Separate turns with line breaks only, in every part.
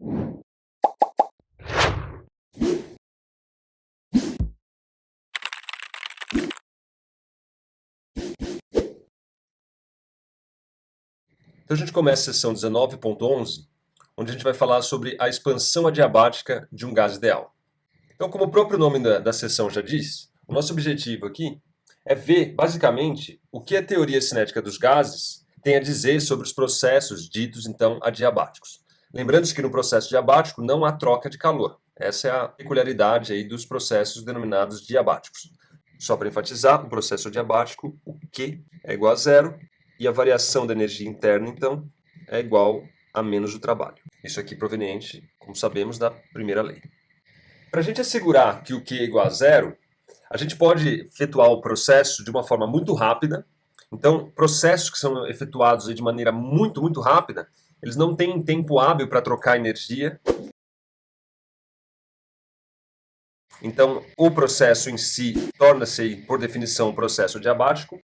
Então a gente começa a sessão 19.11, onde a gente vai falar sobre a expansão adiabática de um gás ideal. Então, como o próprio nome da sessão já diz, o nosso objetivo aqui é ver, basicamente, o que a teoria cinética dos gases tem a dizer sobre os processos ditos, então, adiabáticos. Lembrando-se que no processo diabático não há troca de calor. Essa é a peculiaridade aí dos processos denominados diabáticos. Só para enfatizar, o processo diabático, o Q é igual a zero, e a variação da energia interna, então, é igual a menos o trabalho. Isso aqui proveniente, como sabemos, da primeira lei. Para a gente assegurar que o Q é igual a zero, a gente pode efetuar o processo de uma forma muito rápida. Então, processos que são efetuados de maneira muito rápida, eles não têm tempo hábil para trocar energia. Então, o processo em si torna-se, por definição, um processo diabático.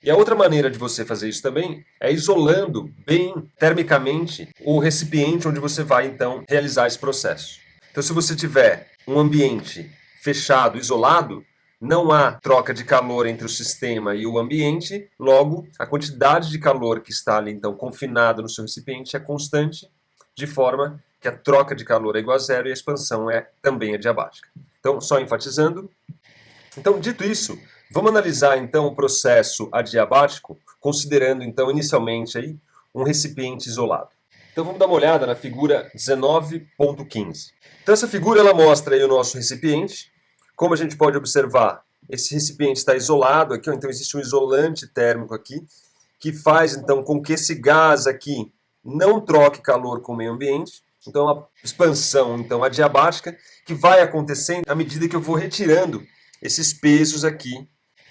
E a outra maneira de você fazer isso também é isolando bem termicamente o recipiente onde você vai, então, realizar esse processo. Então, se você tiver um ambiente fechado, isolado, não há troca de calor entre o sistema e o ambiente, logo, a quantidade de calor que está ali, então, confinada no seu recipiente é constante, de forma que a troca de calor é igual a zero e a expansão também é diabática. Então, só enfatizando. Então, dito isso, vamos analisar então o processo adiabático, considerando então inicialmente aí um recipiente isolado. Então vamos dar uma olhada na figura 19.15. Então essa figura ela mostra aí o nosso recipiente. Como a gente pode observar, esse recipiente está isolado aqui, então existe um isolante térmico aqui, que faz então com que esse gás aqui não troque calor com o meio ambiente. Então a expansão então adiabática que vai acontecendo à medida que eu vou retirando esses pesos aqui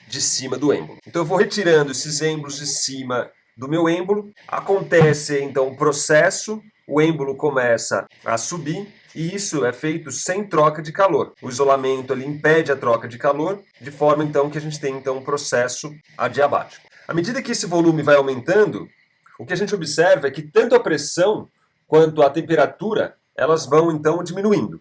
de cima do êmbolo. Então eu vou retirando esses êmbolos de cima do meu êmbolo, acontece então o processo, o êmbolo começa a subir e isso é feito sem troca de calor. O isolamento ali impede a troca de calor, de forma então que a gente tem então um processo adiabático. À medida que esse volume vai aumentando, o que a gente observa é que tanto a pressão quanto a temperatura, elas vão então diminuindo.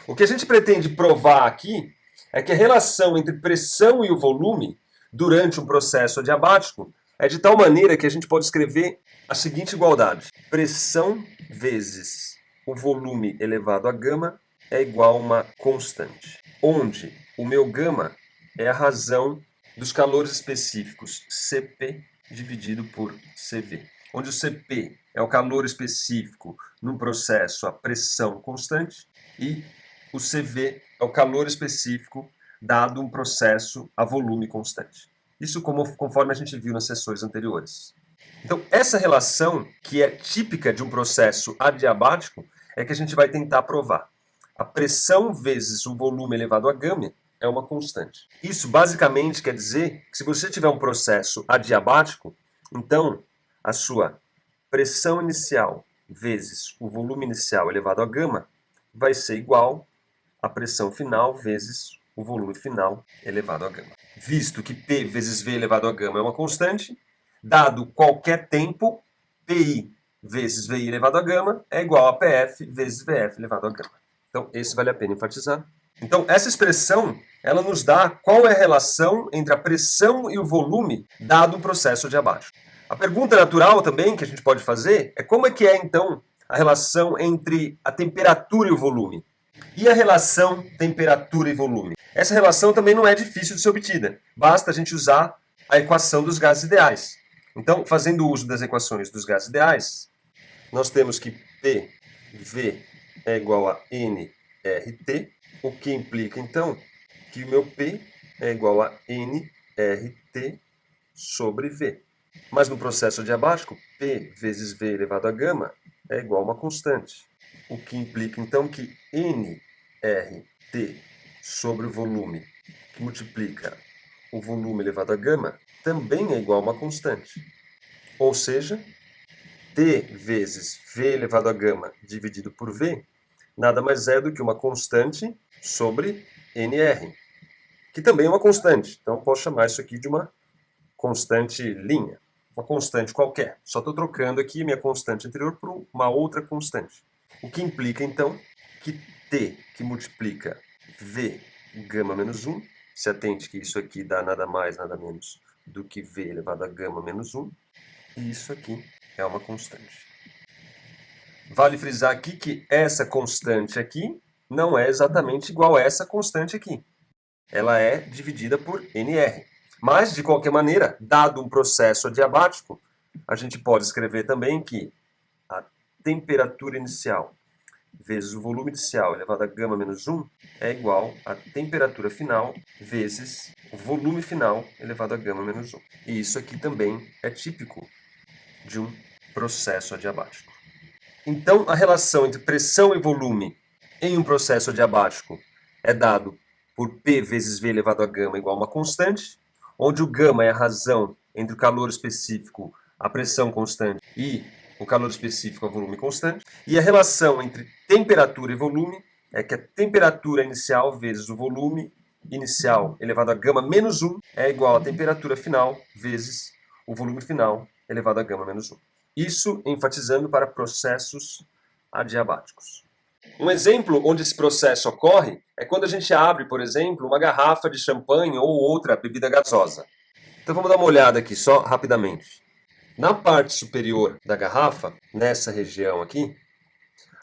O que a gente pretende provar aqui é que a relação entre pressão e o volume durante um processo adiabático é de tal maneira que a gente pode escrever a seguinte igualdade: pressão vezes o volume elevado a gama é igual a uma constante, onde o meu gama é a razão dos calores específicos Cp dividido por Cv, onde o Cp é o calor específico num processo a pressão constante e o Cv é o calor específico dado um processo a volume constante. Isso conforme a gente viu nas sessões anteriores. Então, essa relação, que é típica de um processo adiabático, é que a gente vai tentar provar. A pressão vezes o volume elevado a gama é uma constante. Isso basicamente quer dizer que se você tiver um processo adiabático, então a sua pressão inicial vezes o volume inicial elevado a gama vai ser igual à pressão final vezes o volume final elevado a gama. Visto que P vezes V elevado a gama é uma constante, dado qualquer tempo, PI vezes VI elevado a gama é igual a PF vezes VF elevado a gama. Então, esse vale a pena enfatizar. Então, essa expressão, ela nos dá qual é a relação entre a pressão e o volume dado um processo adiabático. A pergunta natural também que a gente pode fazer é como é que é, então, a relação entre a temperatura e o volume. E a relação temperatura e volume? Essa relação também não é difícil de ser obtida. Basta a gente usar a equação dos gases ideais. Então, fazendo uso das equações dos gases ideais, nós temos que PV é igual a nRT, o que implica, então, que o meu P é igual a nRT sobre V. Mas no processo adiabático, P vezes V elevado a gama é igual a uma constante. O que implica, então, que nRT sobre o volume, que multiplica o volume elevado a gama, também é igual a uma constante. Ou seja, T vezes V elevado a gama dividido por V, nada mais é do que uma constante sobre NR, que também é uma constante. Então, posso chamar isso aqui de uma constante linha, uma constante qualquer. Só estou trocando aqui minha constante anterior por uma outra constante. O que implica, então, que T, que multiplica V gama menos 1, se atente que isso aqui dá nada mais, nada menos do que V elevado a gama menos 1, e isso aqui é uma constante. Vale frisar aqui que essa constante aqui não é exatamente igual a essa constante aqui. Ela é dividida por NR. Mas, de qualquer maneira, dado um processo adiabático, a gente pode escrever também que a temperatura inicial vezes o volume inicial elevado a gama menos 1 é igual à temperatura final vezes o volume final elevado a gama menos 1. E isso aqui também é típico de um processo adiabático. Então, a relação entre pressão e volume em um processo adiabático é dado por P vezes V elevado a gama igual a uma constante, onde o gama é a razão entre o calor específico, a pressão constante, e o calor específico a volume constante. E a relação entre temperatura e volume é que a temperatura inicial vezes o volume inicial elevado a gama menos 1 é igual à temperatura final vezes o volume final elevado a gama menos 1. Isso enfatizando para processos adiabáticos. Um exemplo onde esse processo ocorre é quando a gente abre, por exemplo, uma garrafa de champanhe ou outra bebida gasosa. Então vamos dar uma olhada aqui só rapidamente. Na parte superior da garrafa, nessa região aqui,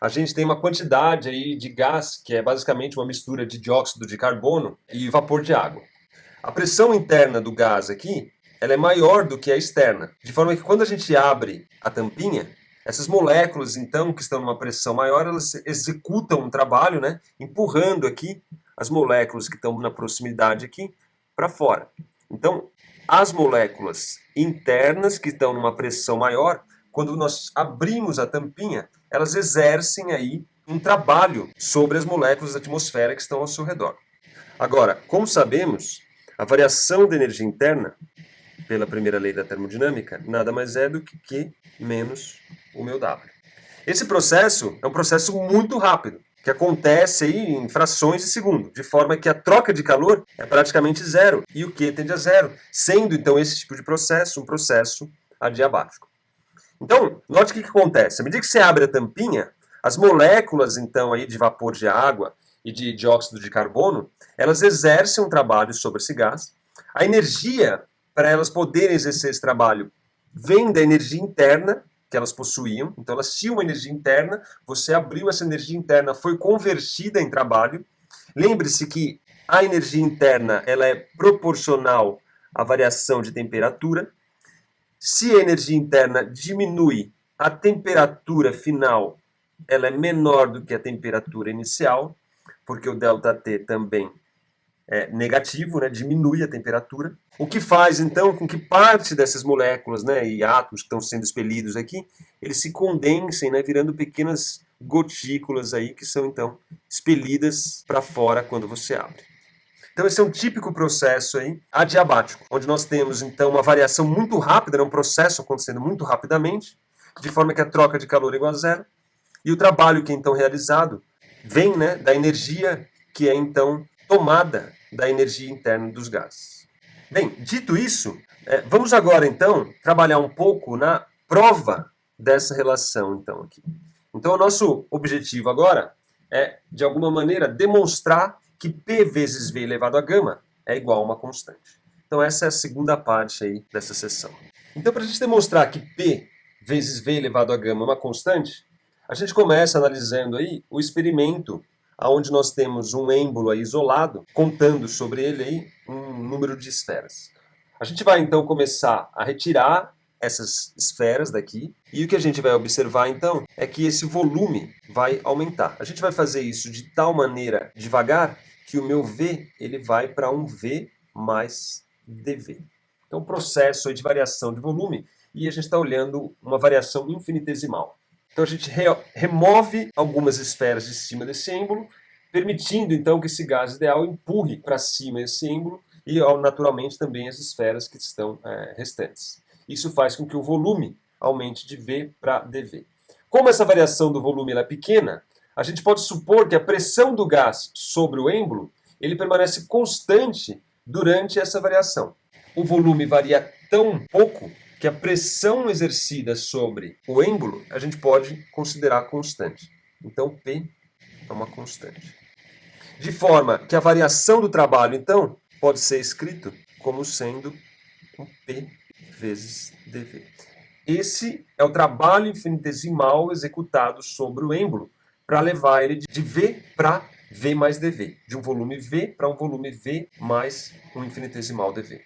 a gente tem uma quantidade aí de gás, que é basicamente uma mistura de dióxido de carbono e vapor de água. A pressão interna do gás aqui, ela é maior do que a externa, de forma que quando a gente abre a tampinha, essas moléculas, então, que estão numa pressão maior, elas executam um trabalho, né, empurrando aqui as moléculas que estão na proximidade aqui para fora. Então, as moléculas internas, que estão numa pressão maior, quando nós abrimos a tampinha, elas exercem aí um trabalho sobre as moléculas da atmosfera que estão ao seu redor. Agora, como sabemos, a variação da energia interna, pela primeira lei da termodinâmica, nada mais é do que Q menos o meu W. Esse processo é um processo muito rápido, que acontece aí em frações de segundo, de forma que a troca de calor é praticamente zero e o Q tende a zero, sendo então esse tipo de processo um processo adiabático. Então, note o que acontece. À medida que você abre a tampinha, as moléculas então aí de vapor de água e de dióxido de carbono, elas exercem um trabalho sobre esse gás. A energia para elas poderem exercer esse trabalho vem da energia interna que elas possuíam. Então elas tinham uma energia interna, você abriu essa energia interna, foi convertida em trabalho. Lembre-se que a energia interna ela é proporcional à variação de temperatura. Se a energia interna diminui, a temperatura final ela é menor do que a temperatura inicial, porque o ΔT também é negativo, né, diminui a temperatura. O que faz, então, com que parte dessas moléculas, né, e átomos que estão sendo expelidos aqui, eles se condensem, né, virando pequenas gotículas aí, que são, então, expelidas para fora quando você abre. Então esse é um típico processo aí adiabático, onde nós temos, então, uma variação muito rápida, um processo acontecendo muito rapidamente, de forma que a troca de calor é igual a zero, e o trabalho que é, então, realizado vem, né, da energia que é, então, tomada da energia interna dos gases. Bem, dito isso, vamos agora, então, trabalhar um pouco na prova dessa relação, então, aqui. Então, o nosso objetivo agora é, de alguma maneira, demonstrar que P vezes V elevado a gama é igual a uma constante. Então, essa é a segunda parte aí dessa seção. Então, para a gente demonstrar que P vezes V elevado a gama é uma constante, a gente começa analisando aí o experimento onde nós temos um êmbolo aí isolado, contando sobre ele aí um número de esferas. A gente vai então começar a retirar essas esferas daqui, e o que a gente vai observar então é que esse volume vai aumentar. A gente vai fazer isso de tal maneira devagar que o meu V ele vai para um V mais dV. Então, processo aí de variação de volume, e a gente está olhando uma variação infinitesimal. Então a gente remove algumas esferas de cima desse êmbolo, permitindo então que esse gás ideal empurre para cima esse êmbolo e naturalmente também as esferas que estão restantes. Isso faz com que o volume aumente de V para dV. Como essa variação do volume é pequena, a gente pode supor que a pressão do gás sobre o êmbolo ele permanece constante durante essa variação. O volume varia tão pouco que a pressão exercida sobre o êmbolo a gente pode considerar constante. Então, P é uma constante. De forma que a variação do trabalho, então, pode ser escrito como sendo um P vezes dV. Esse é o trabalho infinitesimal executado sobre o êmbolo para levar ele de V para V mais dV, de um volume V para um volume V mais um infinitesimal dV.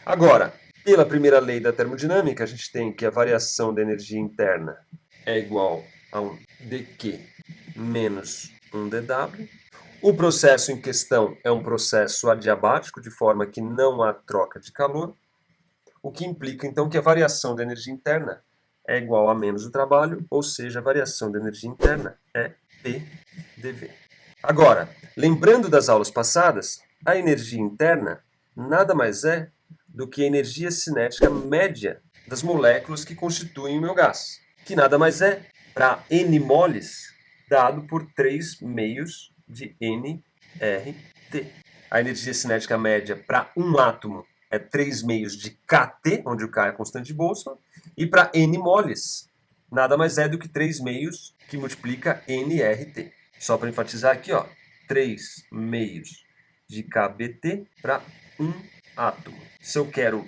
Agora, pela primeira lei da termodinâmica, a gente tem que a variação da energia interna é igual a um dQ menos um dW. O processo em questão é um processo adiabático, de forma que não há troca de calor, o que implica, então, que a variação da energia interna é igual a menos o trabalho, ou seja, a variação da energia interna é P dV. Agora, lembrando das aulas passadas, a energia interna nada mais é do que a energia cinética média das moléculas que constituem o meu gás, que nada mais é para N moles dado por 3 meios de nRT. A energia cinética média para um átomo é 3 meios de kT, onde o K é a constante de Boltzmann, e para N moles, nada mais é do que 3 meios que multiplica nRT. Só para enfatizar aqui, ó, 3 meios de kBt para um átomo. Se eu quero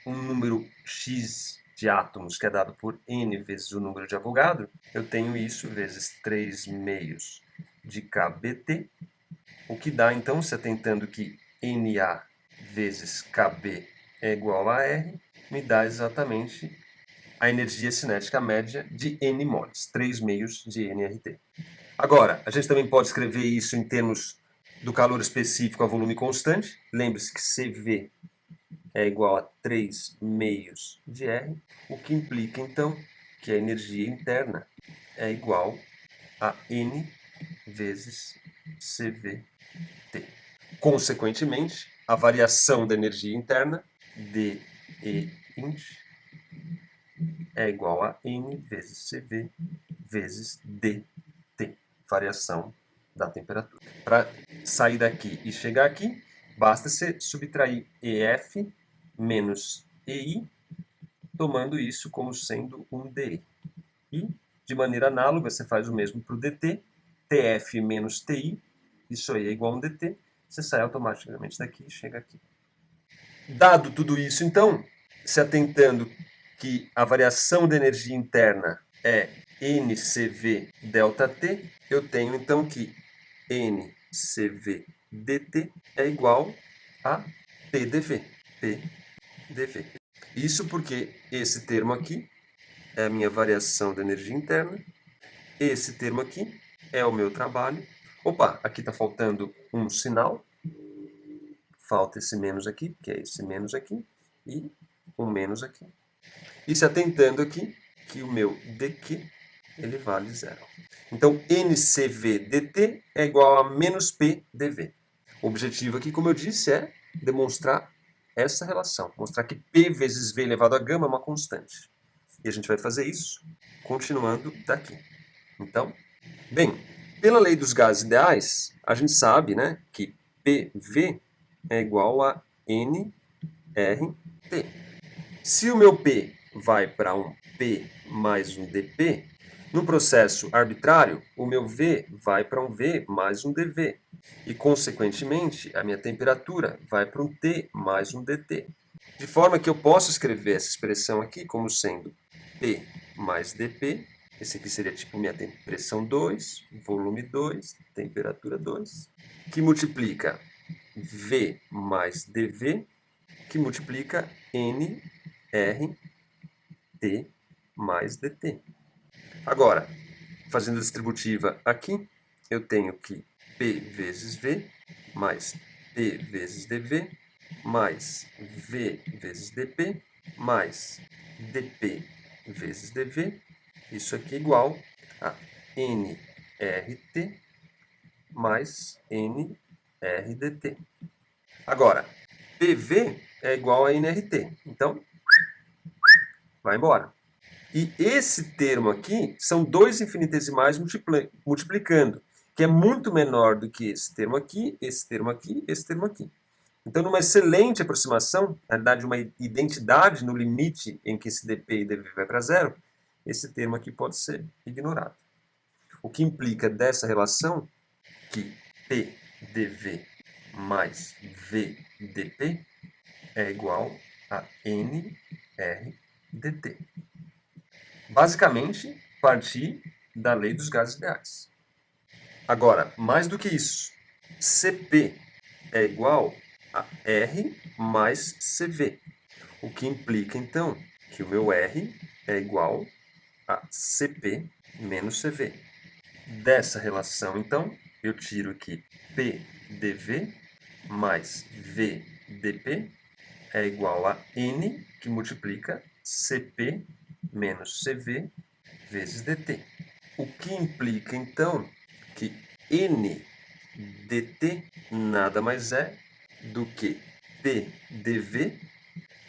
um número x de átomos, que é dado por n vezes o número de Avogadro, eu tenho isso vezes 3 meios de kBt, o que dá, então, se atentando que Na vezes Kb é igual a R, me dá exatamente a energia cinética média de N moles, 3 meios de nRT. Agora, a gente também pode escrever isso em termos do calor específico a volume constante. Lembre-se que CV é igual a 3 meios de R, o que implica, então, que a energia interna é igual a N vezes CVT. Consequentemente, a variação da energia interna, dEint, é igual a N vezes CV vezes dT, variação da temperatura. Para sair daqui e chegar aqui, basta você subtrair EF menos EI, tomando isso como sendo um DE. E, de maneira análoga, você faz o mesmo para o DT, TF menos TI, isso aí é igual a um DT, você sai automaticamente daqui e chega aqui. Dado tudo isso, então, se atentando que a variação da energia interna é NCV ΔT, eu tenho então que NCV dt é igual a PDV. PDV. Isso porque esse termo aqui é a minha variação da energia interna, esse termo aqui é o meu trabalho. Opa, aqui está faltando um sinal, falta esse menos aqui, que é esse menos aqui, e um menos aqui. E se atentando aqui, que o meu dq, ele vale zero. Então, NCV dt é igual a menos P dV. O objetivo aqui, como eu disse, é demonstrar essa relação. Mostrar que P vezes V elevado a gama é uma constante. E a gente vai fazer isso continuando daqui. Então, bem, pela lei dos gases ideais, a gente sabe, né, que PV é igual a nRT. Se o meu P vai para um P mais um dP, no processo arbitrário, o meu V vai para um V mais um dV. E, consequentemente, a minha temperatura vai para um T mais um dt. De forma que eu posso escrever essa expressão aqui como sendo P mais dP. Esse aqui seria tipo minha pressão 2, volume 2, temperatura 2, que multiplica V mais dV, que multiplica nRT mais dt. Agora, fazendo a distributiva aqui, eu tenho que P vezes V mais P vezes dV mais V vezes dP mais dP vezes dV. Isso aqui é igual a nRT mais nRDT. Agora, PV é igual a nRT. Então, vai embora. E esse termo aqui são dois infinitesimais multiplicando, que é muito menor do que esse termo aqui, esse termo aqui, esse termo aqui. Então, numa excelente aproximação, na verdade, uma identidade no limite em que esse dP e dV vai para zero, esse termo aqui pode ser ignorado. O que implica dessa relação que P dV mais V dP é igual a N R dt. Basicamente, partir da lei dos gases ideais. Agora, mais do que isso, Cp é igual a R mais Cv, o que implica, então, que o meu R é igual a Cp menos Cv. Dessa relação, então, eu tiro aqui P dV mais V dP é igual a N, que multiplica Cp menos Cv vezes dt. O que implica, então, que N dt nada mais é do que P dV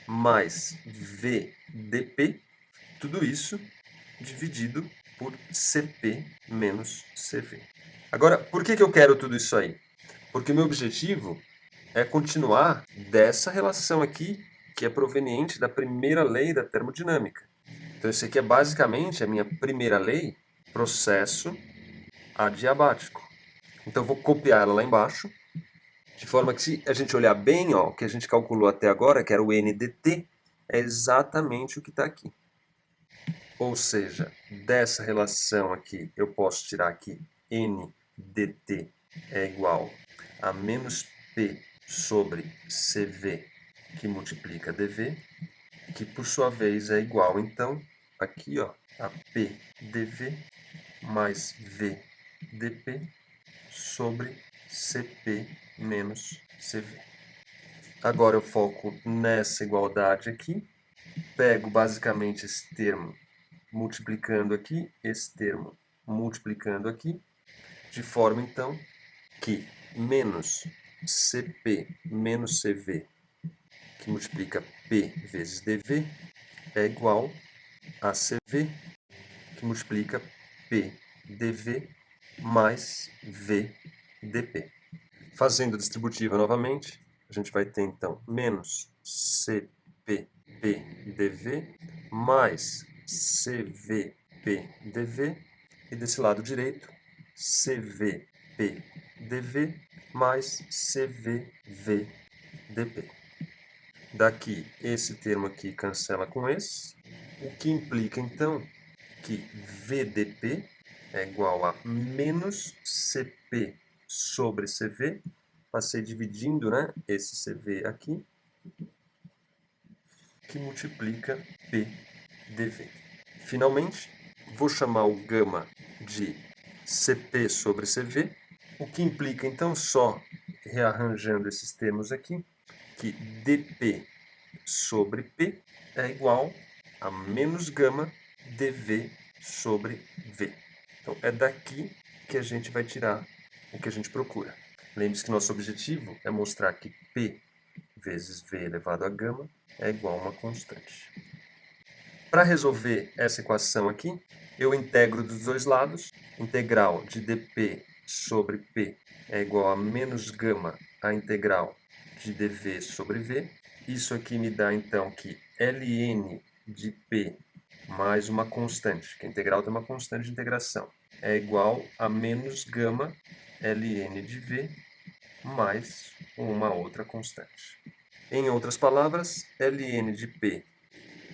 mais V dP, tudo isso dividido por Cp menos Cv. Agora, por que eu quero tudo isso aí? Porque o meu objetivo é continuar dessa relação aqui, que é proveniente da primeira lei da termodinâmica. Então, isso aqui é basicamente a minha primeira lei, processo adiabático. Então, eu vou copiar ela lá embaixo, de forma que se a gente olhar bem, ó, o que a gente calculou até agora, que era o NDT, é exatamente o que está aqui. Ou seja, dessa relação aqui, eu posso tirar aqui NDT é igual a menos P sobre CV, que multiplica dV, que por sua vez é igual, então, aqui ó, a P dV mais V dP sobre CP menos CV. Agora eu foco nessa igualdade aqui, pego basicamente esse termo multiplicando aqui, esse termo multiplicando aqui, de forma então que menos CP menos CV, que multiplica P vezes dV, é igual a CV, que multiplica P dV mais V dP. Fazendo a distributiva novamente, a gente vai ter então menos CPP dV mais CVP dV, e desse lado direito, CVP dV mais CVV dP. Daqui, esse termo aqui cancela com esse, o que implica então que VDP é igual a menos CP sobre CV, passei dividindo, né, esse CV aqui, que multiplica P dV. Finalmente, vou chamar o gama de CP sobre CV, o que implica, então, só rearranjando esses termos aqui, que dP sobre P é igual a menos gama dV sobre V. Então, é daqui que a gente vai tirar o que a gente procura. Lembre-se que nosso objetivo é mostrar que P vezes V elevado a gama é igual a uma constante. Para resolver essa equação aqui, eu integro dos dois lados. Integral de dP sobre P é igual a menos gama a integral de dV sobre V. Isso aqui me dá, então, que ln de P mais uma constante, que a integral tem uma constante de integração, é igual a menos gama ln de V mais uma outra constante. Em outras palavras, ln de P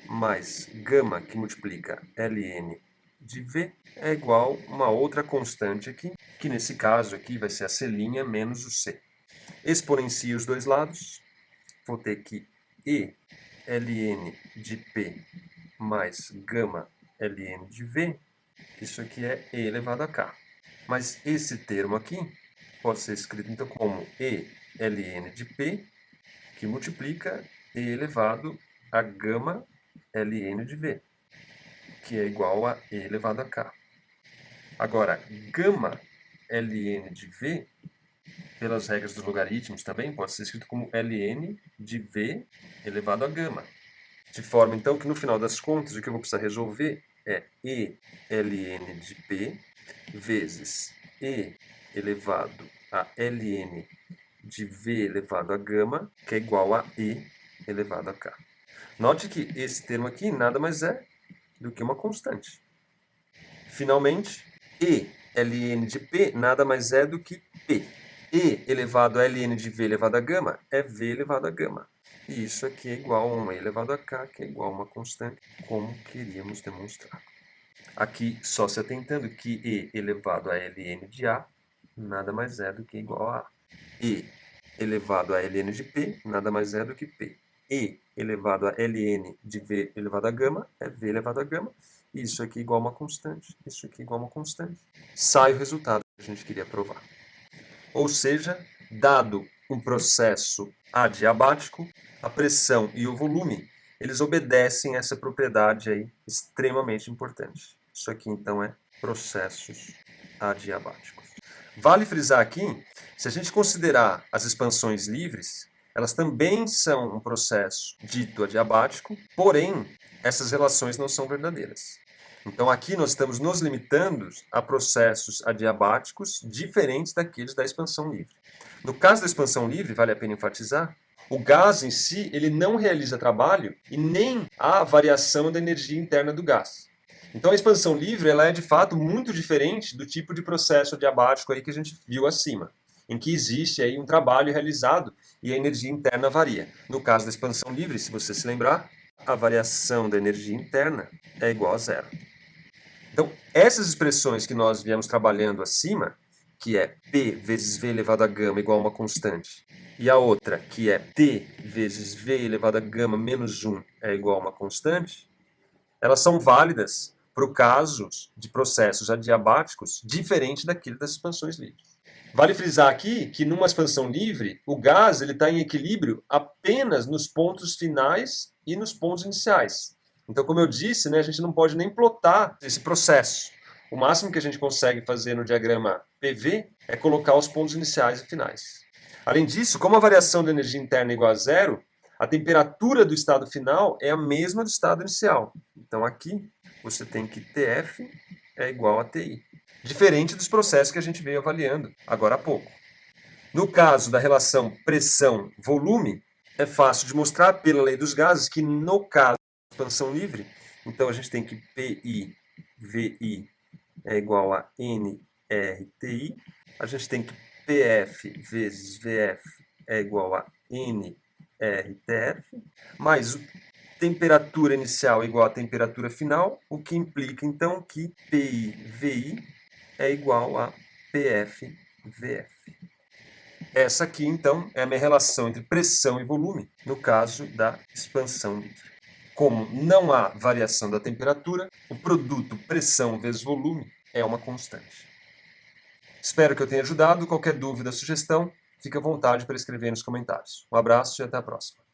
mais gama, que multiplica ln de V, é igual a uma outra constante aqui, que nesse caso aqui vai ser a C' menos o C. Exponencio os dois lados, vou ter que E ln de P mais gama ln de V, isso aqui é E elevado a K. Mas esse termo aqui pode ser escrito então como E ln de P, que multiplica E elevado a gama ln de V, que é igual a E elevado a K. Agora, gama ln de V, pelas regras dos logaritmos também, pode ser escrito como ln de V elevado a gama. De forma, então, que no final das contas, o que eu vou precisar resolver é E ln de P vezes E elevado a ln de V elevado a gama, que é igual a E elevado a K. Note que esse termo aqui nada mais é do que uma constante. Finalmente, E ln de P nada mais é do que P. E elevado a ln de V elevado a gama é V elevado a gama. E isso aqui é igual a 1 E elevado a K, que é igual a uma constante, como queríamos demonstrar. Aqui, só se atentando que E elevado a ln de A nada mais é do que igual a E elevado a ln de P nada mais é do que P. E elevado a ln de V elevado a gama é V elevado a gama. Isso aqui é igual a uma constante, isso aqui é igual a uma constante. Sai o resultado que a gente queria provar. Ou seja, dado um processo adiabático, a pressão e o volume, eles obedecem a essa propriedade aí extremamente importante. Isso aqui, então, é processos adiabáticos. Vale frisar aqui, se a gente considerar as expansões livres, elas também são um processo dito adiabático, porém, essas relações não são verdadeiras. Então, aqui nós estamos nos limitando a processos adiabáticos diferentes daqueles da expansão livre. No caso da expansão livre, vale a pena enfatizar, o gás em si ele não realiza trabalho e nem há variação da energia interna do gás. Então, a expansão livre ela é, de fato, muito diferente do tipo de processo adiabático aí que a gente viu acima, em que existe aí um trabalho realizado e a energia interna varia. No caso da expansão livre, se você se lembrar, a variação da energia interna é igual a zero. Então, essas expressões que nós viemos trabalhando acima, que é P vezes V elevado a gama igual a uma constante, e a outra, que é T vezes V elevado a gama menos 1 é igual a uma constante, elas são válidas para o caso de processos adiabáticos diferente daquele das expansões livres. Vale frisar aqui que numa expansão livre, o gás está em equilíbrio apenas nos pontos finais e nos pontos iniciais. Então, como eu disse, né, a gente não pode nem plotar esse processo. O máximo que a gente consegue fazer no diagrama PV é colocar os pontos iniciais e finais. Além disso, como a variação da energia interna é igual a zero, a temperatura do estado final é a mesma do estado inicial. Então, aqui você tem que TF é igual a TI. Diferente dos processos que a gente veio avaliando agora há pouco. No caso da relação pressão-volume, é fácil de mostrar pela lei dos gases que, no caso da expansão livre, então a gente tem que PI, VI é igual a nRTI, a gente tem que PF vezes VF é igual a nRTF, mais temperatura inicial é igual a temperatura final, o que implica então que PI, VI é igual a PF, VF. Essa aqui, então, é a minha relação entre pressão e volume, no caso da expansão livre. Como não há variação da temperatura, o produto pressão vezes volume é uma constante. Espero que eu tenha ajudado. Qualquer dúvida ou sugestão, fique à vontade para escrever nos comentários. Um abraço e até a próxima.